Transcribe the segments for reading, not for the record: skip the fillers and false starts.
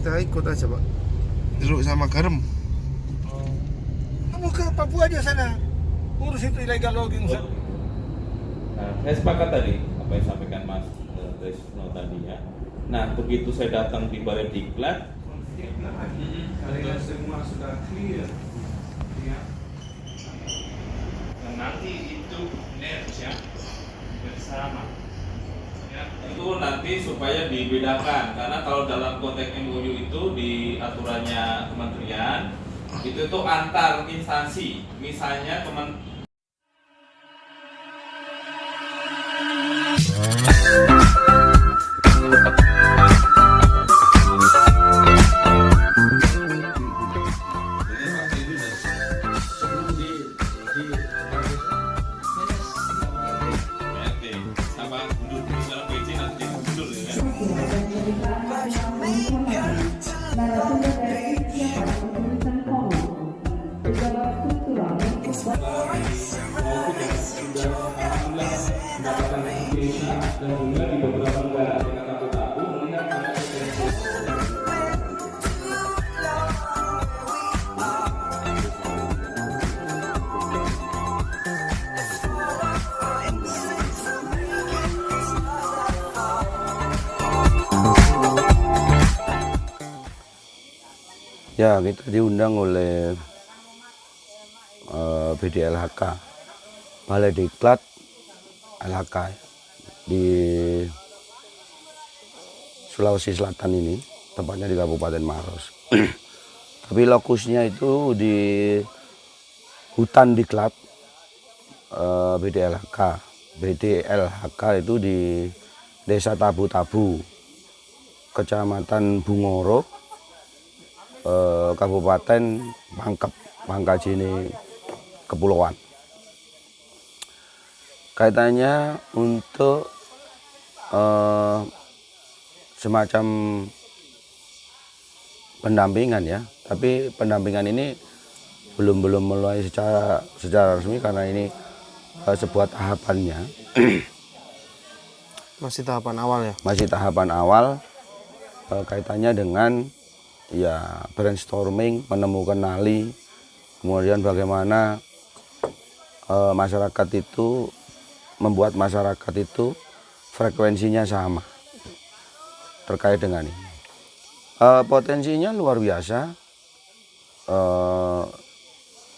kita ikut aja Pak. Jeruk sama garam. Kamu ke Papua aja sana, urus itu illegal logging. Nah, saya sepakat tadi apa yang disampaikan Mas Trisno tadi ya. Nah, begitu saya datang di Balai Diklat, Kalian semua sudah clear, ya. dan nanti itu NERS ya bersama. Ya, itu nanti supaya dibedakan karena kalau dalam konteks MOU itu di aturannya kementerian itu tuh antar instansi, misalnya dan juga di beberapa negara dengan tabu-tabu melihat ada potensi. Ya, kita diundang oleh BDLHK, Balai Diklat LHK di Sulawesi Selatan ini, tempatnya di Kabupaten Maros. Tapi lokusnya itu di hutan Diklat BDLHK. BDLHK itu di Desa Tabu-Tabu, Kecamatan Bungoro, Kabupaten Pangkep, Pangkajene Kepulauan. Kaitannya untuk semacam pendampingan ya, tapi pendampingan ini belum mulai secara resmi karena ini sebuah tahapannya. Masih tahapan awal ya? Masih tahapan awal, kaitannya dengan ya brainstorming, menemukan nali, kemudian bagaimana masyarakat itu membuat masyarakat itu frekuensinya sama terkait dengan ini. Potensinya luar biasa.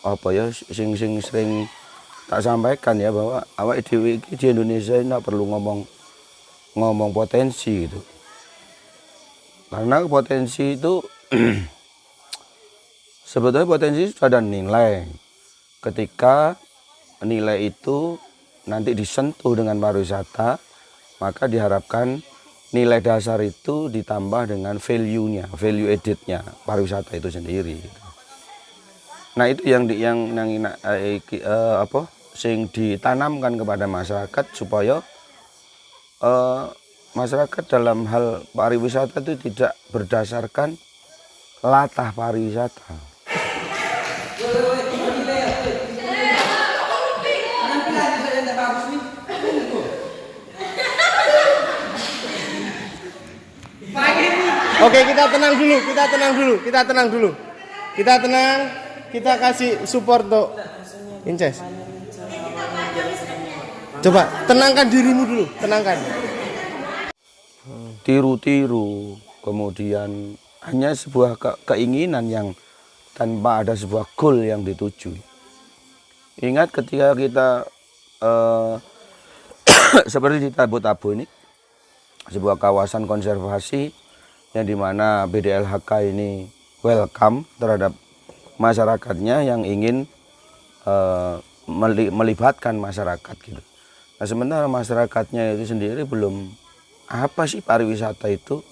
Apa ya sing sering tak sampaikan ya bahwa awak dhewe iki di Indonesia ini tidak perlu ngomong potensi gitu. Karena potensi itu sebetulnya potensi sudah ada nilai. Ketika nilai itu nanti disentuh dengan pariwisata, maka diharapkan nilai dasar itu ditambah dengan value-nya, value added-nya pariwisata itu sendiri. Nah itu yang sing ditanamkan kepada masyarakat supaya masyarakat dalam hal pariwisata itu tidak berdasarkan latah pariwisata. Oke, kita tenang dulu. Kita tenang, kita kasih support untuk Inces. Coba tenangkan dirimu dulu, tenangkan. Tiru-tiru, kemudian hanya sebuah keinginan yang tanpa ada sebuah goal yang dituju. Ingat ketika kita seperti di Tabu-Tabu ini, sebuah kawasan konservasi yang dimana BDLHK ini welcome terhadap masyarakatnya yang ingin melibatkan masyarakat gitu. Nah sementara masyarakatnya itu sendiri belum apa sih pariwisata itu.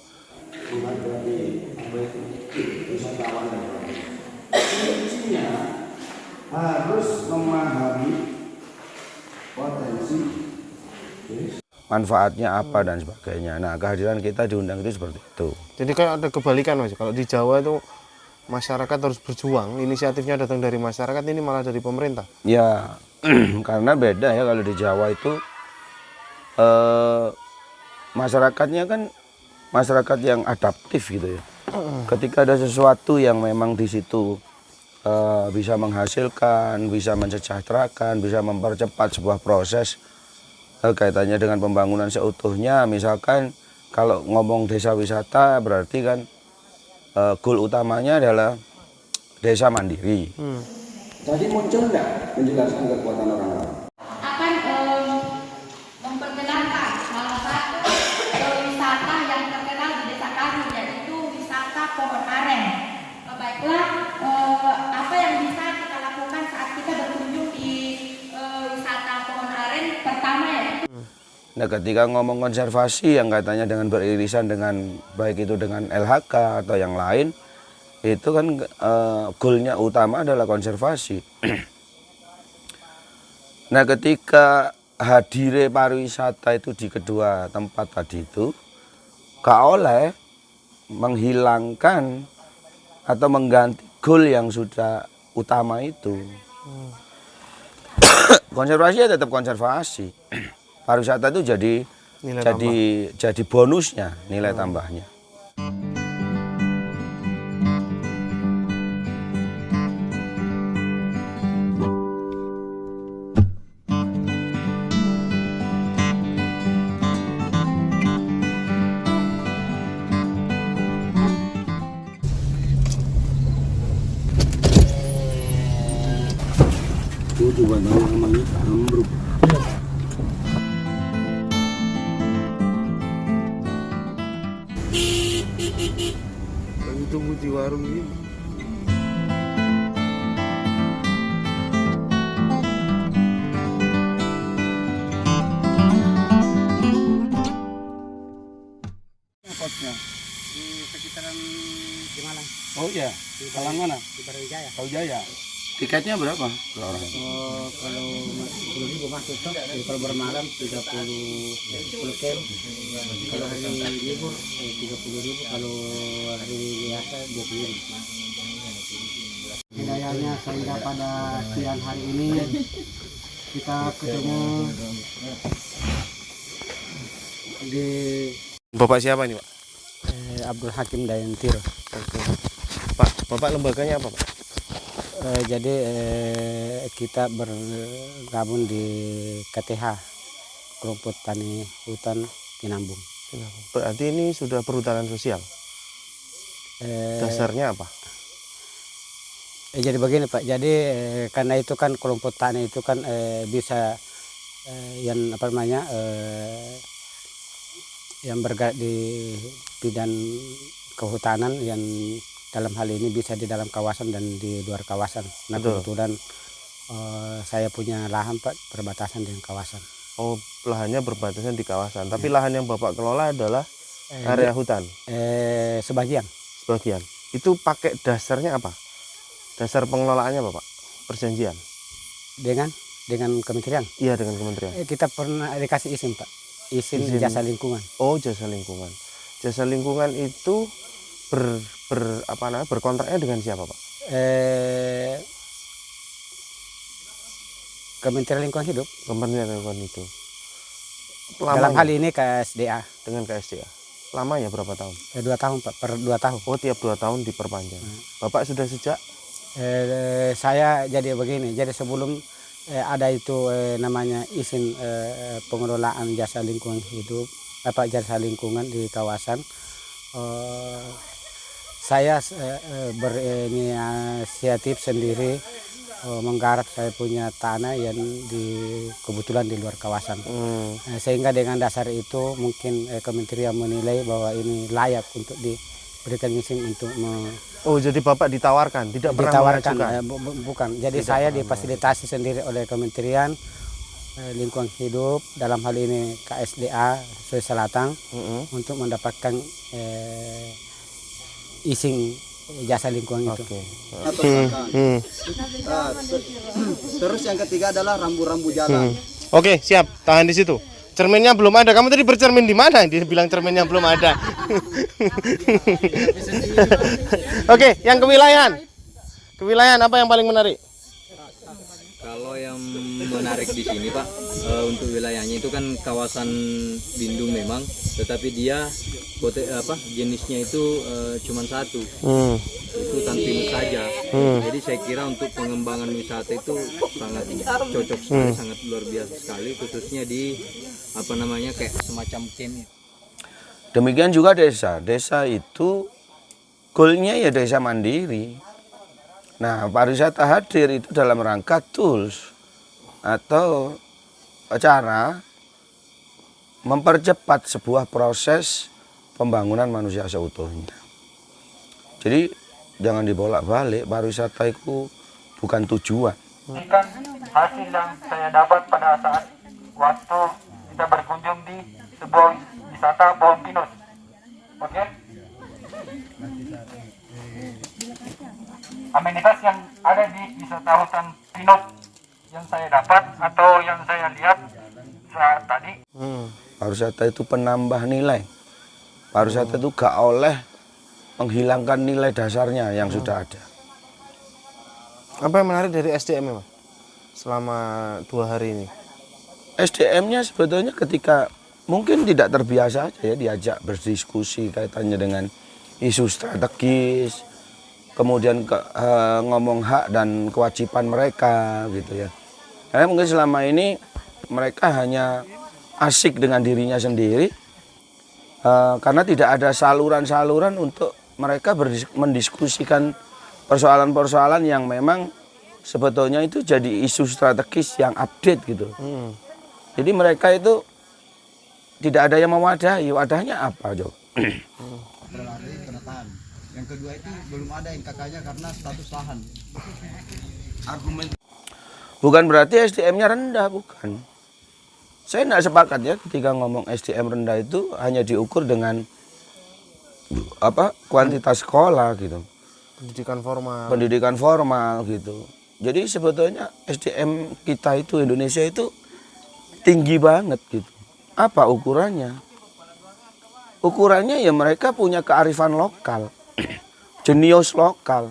Harus memahami potensi manfaatnya apa dan sebagainya. Nah kehadiran kita diundang itu seperti itu. Jadi kan ada kebalikan Mas, kalau di Jawa itu masyarakat harus berjuang, inisiatifnya datang dari masyarakat, ini malah dari pemerintah. Ya karena beda ya, kalau di Jawa itu masyarakatnya kan masyarakat yang adaptif gitu ya. Ketika ada sesuatu yang memang di situ bisa menghasilkan, bisa mensejahterakan, bisa mempercepat sebuah proses kaitannya dengan pembangunan seutuhnya. Misalkan kalau ngomong desa wisata berarti kan goal utamanya adalah desa mandiri. Tadi muncul nggak menjelaskan kekuatan orang-orang? Akan memperkenalkan salah satu wisata yang terkenal di desa kami, yaitu wisata pohon aren. Baiklah, apa yang bisa kita lakukan saat kita berkunjung di wisata pohon aren? Pertama ya. Nah, ketika ngomong konservasi yang katanya dengan beririsan dengan baik itu dengan LHK atau yang lain, itu kan goalnya utama adalah konservasi. Nah, ketika hadirnya pariwisata itu di kedua tempat tadi itu, gak oleh menghilangkan atau mengganti goal yang sudah utama itu. Konservasi ya tetap konservasi. Pariwisata itu jadi bonusnya, nilai tambahnya. Coba tahu namanya ambruk. Lagi tunggu di warung ini. Kosnya di sekitaran Jemalang. Oh iya, Talang mana? Di Brawijaya. Brawijaya. Tiketnya berapa per orang? Kalau 10.000 masuk tuh, kalau bermalam 30 kem. Kalau hari libur 30.000, kalau hari biasa 20.000. Hidayahnya sehingga pada siang hari ini kita ketemu di Bapak siapa ini, Pak? Abdul Hakim Dayantir. Oke. Pak, Bapak lembaganya apa, Pak? Jadi kita bergabung di KTH, Kelompok Tani Hutan Tinambung. Berarti ini sudah perhutanan sosial. Dasarnya apa? Jadi begini Pak, jadi karena itu kan kelompok tani itu kan bisa yang apa namanya yang bergerak di bidang kehutanan yang dalam hal ini bisa di dalam kawasan dan di luar kawasan. Nah, kebetulan saya punya lahan Pak berbatasan dengan kawasan. Oh, lahannya berbatasan di kawasan. Tapi lahan yang Bapak kelola adalah area hutan. Sebagian. Sebagian. Itu pakai dasarnya apa? Dasar pengelolaannya Bapak? Perjanjian? Dengan kementerian. Iya, dengan kementerian. Kita pernah dikasih izin Pak. Izin jasa lingkungan. Oh, jasa lingkungan. Jasa lingkungan itu berkontraknya dengan siapa, Pak? Kementerian Lingkungan Hidup. Kementerian Lingkungan Hidup. Dalam hal ini KSDA. Dengan KSDA. Lamanya berapa tahun? 2 tahun Pak, per 2 tahun. Oh, tiap 2 tahun diperpanjang. Bapak sudah sejak? Saya jadi begini, jadi sebelum ada itu namanya izin pengelolaan jasa lingkungan hidup, jasa lingkungan di kawasan, saya berinisiatif sendiri menggarap saya punya tanah yang kebetulan di luar kawasan. Sehingga dengan dasar itu mungkin kementerian menilai bahwa ini layak untuk diberikan izin untuk Oh, jadi Bapak ditawarkan, tidak pernah ditawarkan, mengajukan? bukan. Jadi tidak saya difasilitasi sendiri oleh Kementerian Lingkungan Hidup, dalam hal ini KSDA Sulawesi Selatan, untuk mendapatkan izin jasa lingkungan itu. Terus yang ketiga adalah rambu-rambu jalan. Oke, siap. Tahan di situ. Cerminnya belum ada. Kamu tadi bercermin di mana? Dia bilang cerminnya belum ada. Oke, yang kewilayahan. Kewilayahan apa yang paling menarik? Kalau yang menarik di sini Pak, untuk wilayahnya itu kan kawasan lindung memang, tetapi dia jenisnya itu cuma satu, itu tanpinus saja. Jadi saya kira untuk pengembangan wisata itu sangat cocok sekali, sangat luar biasa sekali, khususnya di kayak semacam camp. Demikian juga desa itu goalnya ya desa mandiri. Nah, pariwisata hadir itu dalam rangka tools atau cara mempercepat sebuah proses pembangunan manusia seutuhnya. Jadi jangan dibolak-balik, pariwisata itu bukan tujuan. Ini kan hasil yang saya dapat pada saat waktu kita berkunjung di sebuah wisata pohon pinus. Oke? Amenitas yang ada di wisata hutan pinus yang saya dapat atau yang saya lihat saat tadi. Pariwisata itu penambah nilai. Pariwisata itu gak oleh menghilangkan nilai dasarnya yang sudah ada. Apa yang menarik dari SDM Mas selama 2 hari ini? SDM-nya sebetulnya ketika mungkin tidak terbiasa aja ya diajak berdiskusi kaitannya dengan isu strategis, kemudian ngomong hak dan kewajiban mereka gitu ya. Karena mungkin selama ini mereka hanya asik dengan dirinya sendiri karena tidak ada saluran-saluran untuk mereka mendiskusikan persoalan-persoalan yang memang sebetulnya itu jadi isu strategis yang update gitu. Jadi mereka itu tidak ada yang mewadahi. Wadahnya apa, Jo? Berlari penataan. Yang kedua itu belum ada NKK-nya karena status lahan. Argumen bukan berarti SDM-nya rendah, bukan. Saya tidak sepakat ya ketika ngomong SDM rendah itu hanya diukur dengan kuantitas sekolah gitu. Pendidikan formal gitu. Jadi sebetulnya SDM kita itu Indonesia itu tinggi banget gitu. Apa ukurannya? Ukurannya ya mereka punya kearifan lokal, jenius lokal.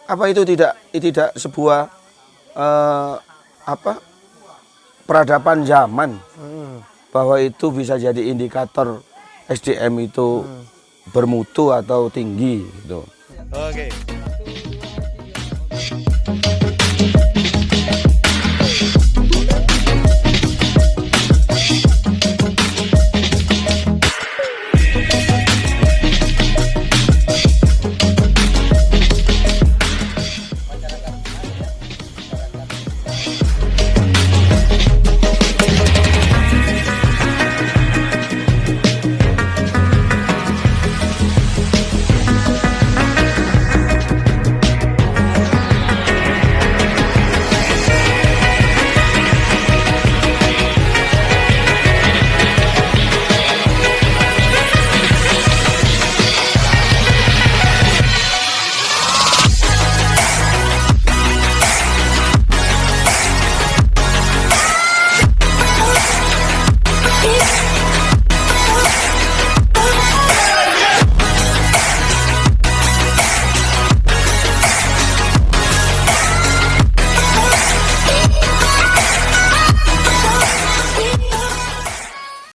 Apa itu tidak sebuah peradaban zaman bahwa itu bisa jadi indikator SDM itu bermutu atau tinggi gitu. Oke.